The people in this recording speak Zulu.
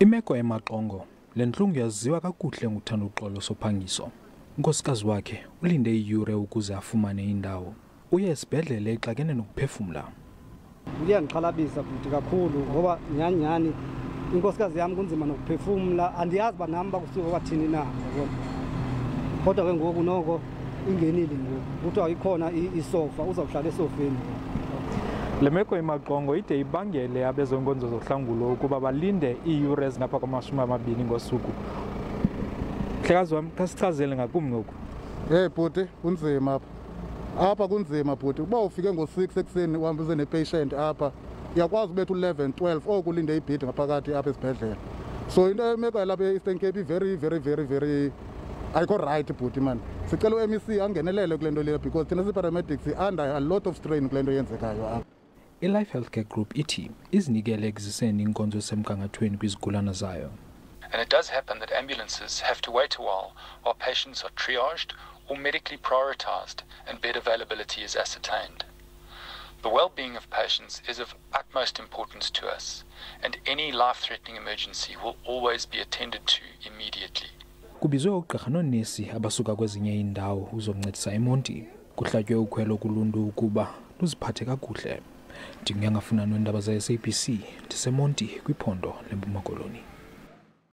Imeko eMaqongo le ntlungu yaziwa kakuhle nguThando Uxolo sophangiso. Unkosikazi wakhe ulinde iiyure ukuze afumane indawo. Uye esibhedlele exakene nokuphefumla. Kuyangixhalabisa futhi kakhulu ngoba nyanyani inkosikazi yami kunzima nokuphefumla, andiyazi uba nami bakusuka kwathini na. Kodwa ke ngoku noko ingenile ngoku kuthiwa ikhona isofa, uzawuhlala esofeni. Le meko eMaqongo ide ibangele abezonkonzo zohlangulo ukuba balinde iiyure ezingapha kwama-20 ngosuku. Mhlekazi wam, xa sichazele ngakumbi ngoku. Bhuti, kunzima apha kunzima bhuti. Uba ufike ngo-6 ekuseni uhambe uze nepatient apha, uyakwazi ubetha u-11, 12 oku ulinde ibhedi ngaphakathi apha esibhedlele. So into emeko yalapha e-Eastern Cape very ayikho right bhuti man. Sicela u-MEC angenelele kule nto leyo because thina si-paramedics under a lot of strain kule nto yenzekayo apha. I-Life Healthcare Group ithi izinikele ekuziseni inkonzo esemgangathweni kwizigulana zayo. And it does happen that ambulances have to wait a while patients are triaged or medically prioritized and bed availability is ascertained. The well-being of patients is of utmost importance to us, and any life-threatening emergency will always be attended to immediately. Kubizwe ugqirha noonesi abasuka kwezinye iindawo uzoncedisa eMonti. Kuhlatywe ukhwelo kuluntu ukuba luziphathe kakuhle. Ndinguyangafuna noondaba ze-SABC ndiseMonti kwiphondo leMpuma Koloni.